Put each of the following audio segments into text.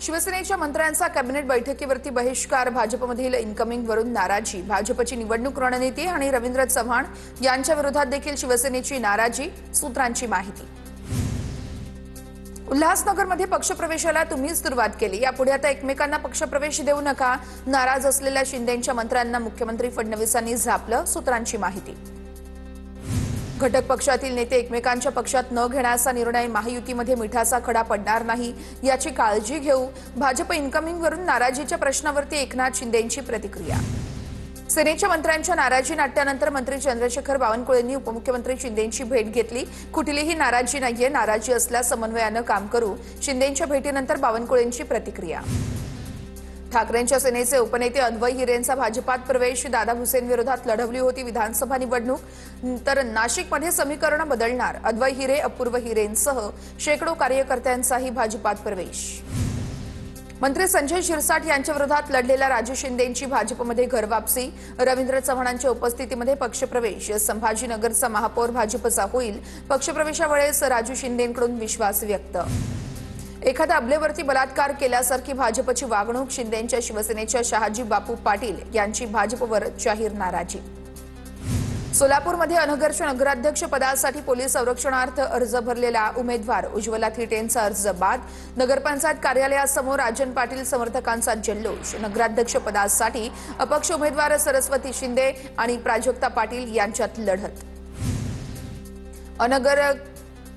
शिवसेनेच्या मंत्र्यांचा कॅबिनेट बैठकीवरती बहिष्कार, भाजपमधील इन्कमिंगवरून नाराजी, भाजपची निवडणूक रणनीती आणि रवींद्र चव्हाण यांच्या विरोधात देखील शिवसेनेची नाराजी, सूत्रांची माहिती। उल्हासनगरमध्ये पक्षप्रवेशाला तुम्हीच सुरुवात केली, यापुढे आता एकमेकांना पक्षप्रवेश देऊ नका, नाराज असलेल्या शिंदेंच्या मंत्र्यांना मुख्यमंत्री फडणवीसांनी झापलं, सूत्रांची माहिती। घटक पक्षातील नेते एकमेकांच्या पक्षात न घेण्याचा निर्णय महायुतीमध्ये मिठाचा खडा पडणार नाही याची काळजी घेऊ, भाजप इन्कमिंगवरून नाराजीच्या प्रश्नावरती एकनाथ शिंदेंची प्रतिक्रिया। सेनेच्या मंत्र्यांच्या नाराजी नाट्यानंतर मंत्री चंद्रशेखर बावनकुळेंनी उपमुख्यमंत्री शिंदेंची भेट घेतली। कुठलीही नाराजी नाहीये, नाराजी असल्यास समन्वयानं काम करू, शिंदेंच्या भेटीनंतर बावनकुळेंची प्रतिक्रिया। ठाकरेंच्या सेनेचे उपनेते अद्वै हिरेंचा भाजपात प्रवेश, दादा भुसेन विरोधात लढवली होती विधानसभा निवडणूक, तर नाशिकमध्ये समीकरण बदलणार, अद्वै हिरे अपूर्व हिरेंसह शेकडो कार्यकर्त्यांचाही भाजपात प्रवेश। मंत्री संजय शिरसाट यांच्या विरोधात लढलेल्या राजू शिंदेंची भाजपमध्ये घरवापसी, रवींद्र चव्हाणांच्या उपस्थितीमध्ये पक्षप्रवेश, संभाजीनगरचा महापौर भाजपचा होईल, पक्षप्रवेशावेळेस राजू शिंदेंकडून विश्वास व्यक्त। एखाद्या अबलेवरती बलात्कार केल्यासारखी भाजपची वागणूक, शिंदेंच्या शिवसेनेच्या शहाजी बापू पाटील यांची भाजपवर जाहीर नाराजी। सोलापूरमध्ये अनगरच्या नगराध्यक्ष पदासाठी पोलीस संरक्षणार्थ अर्ज भरलेला उमेदवार उज्ज्वला थिटेंचा अर्ज बाद, नगरपंचायत कार्यालयासमोर राजन पाटील समर्थकांचा जल्लोष, नगराध्यक्ष पदासाठी अपक्ष उमेदवार सरस्वती शिंदे आणि प्राजक्ता पाटील यांच्यात लढत। अनगर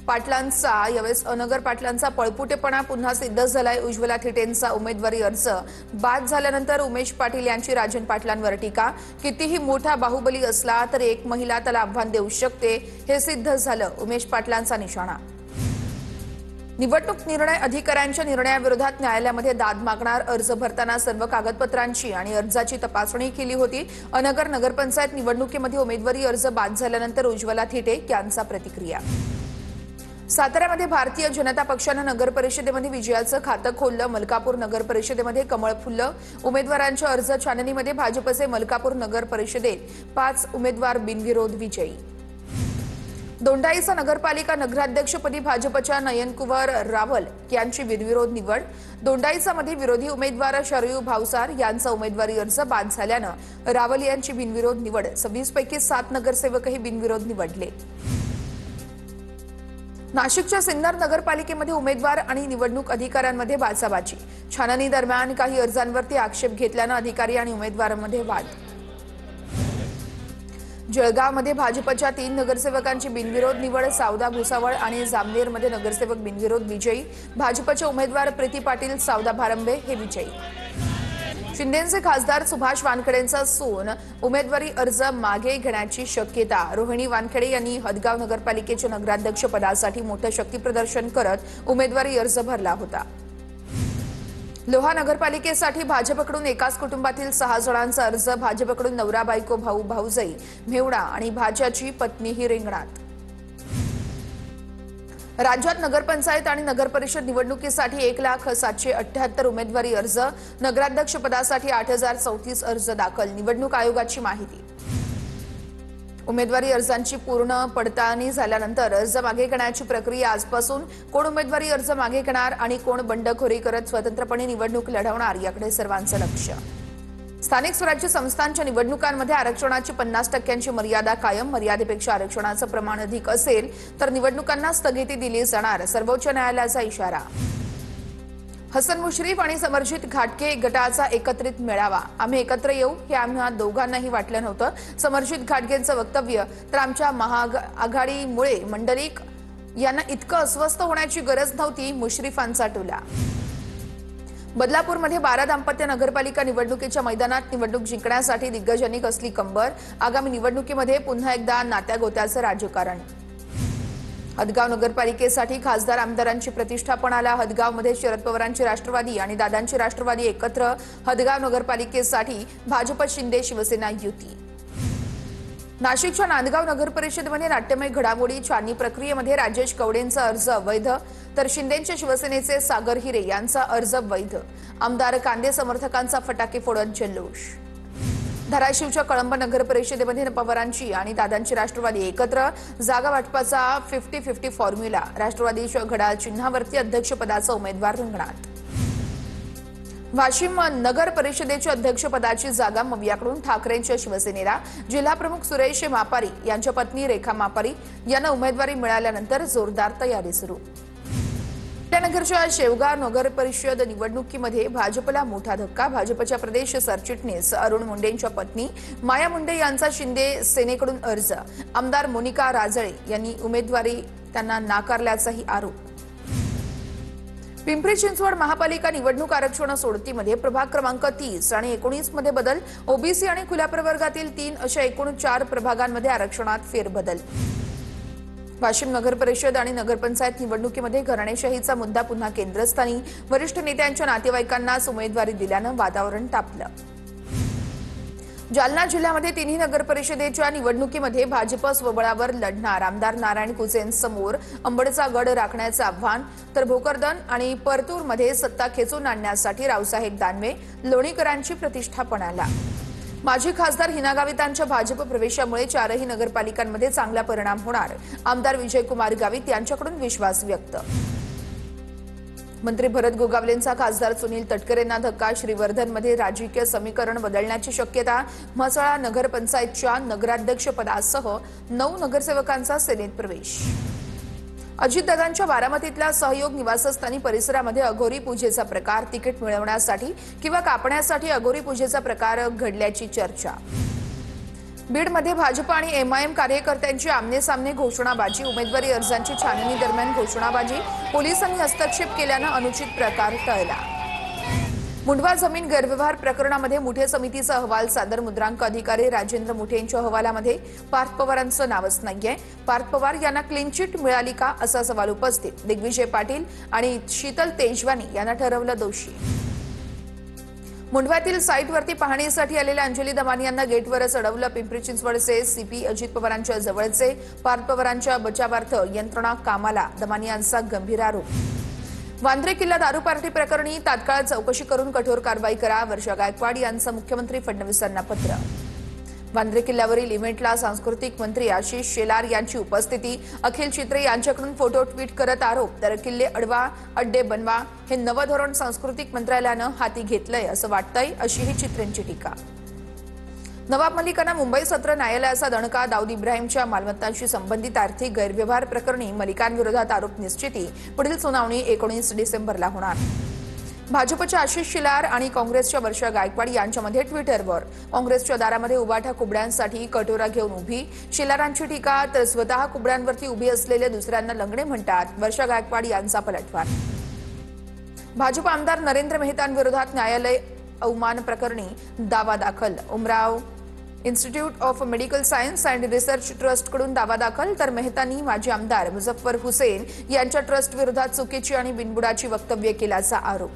पाटलांचा पळपुटेपणा पुन्हा सिद्ध झालाय, उज्ज्वला थिटेंचा उमेदवारी अर्ज बाद झाल्यानंतर उमेश पाटील यांची राजन पाटलांवर टीका, कितीही मोठा बाहुबली असला तरी एक महिला त्याला आव्हान देऊ शकते, हे सिद्ध झालं, उमेश पाटलांचा निशाणा। निवडणूक निर्णय अधिकाऱ्यांच्या निर्णयाविरोधात न्यायालयामध्ये दाद मागणार, अर्ज भरताना सर्व कागदपत्रांची आणि अर्जाची तपासणी केली होती। अनगर नगरपंचायत निवडणुकीमध्ये उमेदवारी अर्ज बाद झाल्यानंतर उज्ज्वला थिटे यांचा प्रतिक्रिया। साताऱ्यामध्ये भारतीय जनता पक्षानं नगर परिषदेमध्ये विजयाचं खातं खोललं, मलकापूर नगर परिषदेमध्ये कमळ फुललं, उमेदवारांच्या अर्ज छाननीमध्ये भाजपचे मलकापूर नगर परिषदेत 5 उमेदवार बिनविरोध विजयी। दोंडाईचा नगरपालिका नगराध्यक्षपदी भाजपच्या नयनकुमार रावल यांची बिनविरोध निवड, दोंडाईचा मध्ये विरोधी उमेदवार शरयू भावसार यांचा उमेदवारी अर्ज बाद झाल्यानं रावल यांची बिनविरोध निवड, 26 पैकी 7 नगरसेवकही बिनविरोध निवडले। नाशिकच्या सिन्नर नगरपालिकेमध्ये उमेदवार आणि निवडणूक अधिकाऱ्यांमध्ये बाचाबाची, छाननी दरम्यान काही अर्जांवरती आक्षेप घेतल्यानं अधिकारी आणि उमेदवारांमध्ये वाद। जळगावमध्ये भाजपच्या 3 नगरसेवकांची बिनविरोध निवड, सावदा भुसावळ आणि जामनेरमध्ये नगरसेवक बिनविरोध विजयी, भाजपचे उमेदवार प्रीती पाटील सावदा भारंबे हे विजयी। शिंदेचे खासदार सुभाष वानखेडेंचा सून उमेदवारी अर्ज मागे घेण्याची शक्यता, रोहिणी वानखेडे यांनी हदगाव नगरपालिकेच्या नगराध्यक्ष पदासाठी मोठं शक्तीप्रदर्शन करत उमेदवारी अर्ज भरला होता। लोहा नगरपालिकेसाठी भाजपकडून एकाच कुटुंबातील 6 जणांचा अर्ज, भाजपकडून नवरा बायको भाऊ भाऊजाई मेवणा आणि भाच्याची पत्नीही रिंगणात। राज्यात नगरपंचायत आणि नगरपरिषद निवडणुकीसाठी 1,07,78 उमेदवारी अर्ज, नगराध्यक्ष पदासाठी 8,034 अर्ज दाखल, निवडणूक आयोगाची माहिती। उमेदवारी अर्जांची पूर्ण पडताळणी झाल्यानंतर अर्ज मागे घेण्याची प्रक्रिया आजपासून, कोण उमेदवारी अर्ज मागे घेणार आणि कोण बंडखोरी करत स्वतंत्रपणे निवडणूक लढवणार याकडे सर्वांचं लक्ष। स्थानिक स्वराज्य संस्थांच्या निवडणुकांमध्ये आरक्षणाची 50% मर्यादा कायम, मर्यादेपेक्षा आरक्षणाचं प्रमाण अधिक असेल तर निवडणुकांना स्थगिती दिली जाणार, सर्वोच्च न्यायालयाचा इशारा। हसन मुश्रीफ आणि समर्जित घाटगे गटाचा एकत्रित मेळावा, आम्ही एकत्र येऊ हे आम्हा दोघांनाही वाटलं नव्हतं, समर्जित घाटगेंचं वक्तव्य, तर आमच्या महाआघाडीमुळे मंडलिक यांना इतकं अस्वस्थ होण्याची गरज नव्हती, मुश्रीफांचा टोला। बदलापूरमध्ये 12 दाम्पत्य नगरपालिका निवडणुकीच्या मैदानात निवडणूक जिंकण्यासाठी दिग्गजांनी कसली कंबर, आगामी निवडणुकीमध्ये पुन्हा एकदा नात्यागोत्याचं राजकारण। हदगाव नगरपालिकेसाठी खासदार आमदारांची प्रतिष्ठापनाला, हदगावमध्ये शरद पवारांची राष्ट्रवादी आणि दादांची राष्ट्रवादी एकत्र, हदगाव नगरपालिकेसाठी भाजप शिंदे शिवसेना युती। नाशिकच्या नांदगाव नगरपरिषदेमध्ये नाट्यमय घडामोडी, छाननी प्रक्रियेमध्ये राजेश कवडेंचा अर्ज अवैध, तर शिंदेंच्या शिवसेनेचे सागर हिरे यांचा अर्ज वैध, आमदार कांदे समर्थकांचा फटाके फोडत जल्लोष। धाराशिवच्या कळंब नगर परिषदेमध्ये पवारांची आणि दादांची राष्ट्रवादी एकत्र, जागा वाटपाचा 50-50 फॉर्म्युला, राष्ट्रवादीच्या घड्याळ चिन्हावरती अध्यक्षपदाचा उमेदवार रिंगणात। वाशिम नगर परिषदेच्या अध्यक्षपदाची जागा मवियाकडून ठाकरेंच्या शिवसेनेला जिल्हाप्रमुख सुरेश मापारी यांच्या पत्नी रेखा मापारी यांना उमेदवारी मिळाल्यानंतर जोरदार तयारी सुरू। नगरच्या शेवगाव नगर परिषद निवडणुकीमध्ये भाजपला मोठा धक्का। भाजपच्या प्रदेश सरचिटणीस अरुण मुंडेंच्या पत्नी माया मुंडे यांचा शिंदे सेनेकडून अर्ज, आमदार मोनिका राजळे यांनी उमेदवारी त्यांना नाकारल्याचाही आरोप। पिंपरी चिंचवड महापालिका निवडणूक आरक्षण सोडतीमध्ये प्रभाग क्रमांक 30 आणि 19 मध्ये बदल, ओबीसी आणि खुल्या प्रवर्गातील 3 अशा एकूण 4 प्रभागांमध्ये आरक्षणात फेरबदल। वाशिम नगर परिषद आणि नगरपंचायत निवडणुकीमध्ये घराणेशाहीचा मुद्दा पुन्हा केंद्रस्थानी। वरिष्ठ नेत्यांच्या नातेवाईकांनाच उमेदवारी दिल्यानं वातावरण तापलं। जालना जिल्ह्यामध्ये तिन्ही नगर परिषदेच्या निवडणुकीमध्ये भाजप स्वबळावर लढणार। आमदार नारायण कुचेंसमोर अंबडचा गड राखण्याचं आव्हान, तर भोकरदन आणि परतूरमध्ये सत्ता खेचून आणण्यासाठी रावसाहेब दानवे लोणीकरांची प्रतिष्ठा पणाला। माजी खासदार हिना गावितांच्या भाजप प्रवेशामुळे 4ही नगरपालिकांमध्ये चांगला परिणाम होणार, आमदार विजयकुमार गावित यांच्याकडून विश्वास व्यक्त। मंत्री भरत गोगावलेंचा खासदार सुनील तटकरेंना धक्का। श्रीवर्धनमध्ये राजकीय समीकरण बदलण्याची शक्यता। म्हसळा नगरपंचायतच्या नगराध्यक्षपदासह 9 नगरसेवकांचा सेनेत प्रवेश। अजितदादांच्या बारामतीतल्या सहयोग निवासस्थानी परिसरामध्ये अघोरी पूजेचा प्रकार, तिकीट मिळवण्यासाठी किंवा कापण्यासाठी अघोरी पूजेचा प्रकार घडल्याची चर्चा। बीडमध्ये भाजप आणि एमआयएम कार्यकर्त्यांची आमनेसामने घोषणाबाजी, उमेदवारी अर्जांची छाननी दरम्यान घोषणाबाजी, पोलिसांनी हस्तक्षेप केल्यानं अनुचित प्रकार टळला। मुंढवा जमीन गैरव्यवहार प्रकरणामध्ये मुठे समितीचा अहवाल सादर, मुद्रांक अधिकारी राजेंद्र मुठे यांच्या अहवालामध्ये पार्थ पवारांचं नावच नाहीये। पार्थ पवार यांना क्लीन चिट मिळाली का असा सवाल उपस्थित। दिग्विजय पाटील आणि शीतल तेजवानी यांना ठरवलं दोषी। मुंढव्यातील साईटवरती पाहणीसाठी आलेल्या अंजली दमानी यांना गेटवरच अडवलं। पिंपरी चिंचवडचे सीपी अजित पवारांच्या जवळचे पार्थ पवारांच्या बचावार्थ यंत्रणा कामाला, दमानी यांचा गंभीर आरोप। वांद्रे किल्ला दारू पार्टी प्रकरणी तात्काळ चौकशी करून कठोर कारवाई करा, वर्षा गायकवाड यांचं मुख्यमंत्री फडणवीसांना पत्र। वांद्रे किल्ल्यावरील इव्हेंटला सांस्कृतिक मंत्री आशिष शेलार यांची उपस्थिती, अखिल चित्रे यांच्याकडून फोटो ट्विट करत आरोप, तर किल्ले अडवा अड्डे बनवा हे नवं धोरण सांस्कृतिक मंत्रालयानं हाती घेतलंय असं वाटतंय, अशी ही चित्रेंची टीका। नवाब मलिकांना मुंबई सत्र न्यायालयाचा दणका, दाऊद इब्राहिमच्या मालमत्तांशी संबंधित आर्थिक गैरव्यवहार प्रकरणी मलिकांविरोधात आरोप निश्चिती, पुढील सुनावणी 19 डिसेंबरला होणार। भाजपच्या आशिष शेलार आणि काँग्रेसच्या वर्षा गायकवाड यांच्यामध्ये ट्विटरवर काँग्रेसच्या दारामध्ये उभाठा कुबड्यांसाठी कटोरा घेऊन उभी, शेलारांची टीका, तर स्वतः कुबड्यांवरती उभी असलेले दुसऱ्यांना लंगडे म्हणतात, वर्षा गायकवाड यांचा पलटवार। भाजप आमदार नरेंद्र मेहतांविरोधात न्यायालय अवमान प्रकरणी दावा दाखल, Umrao institute of medical science and research ट्रस्टकडून दावा दाखल, तर मेहतांनी माजी आमदार मुझफ्फर हुसेन यांच्या ट्रस्ट विरोधात चुकीची आणि बिनबुडाची वक्तव्य केल्याचा आरोप।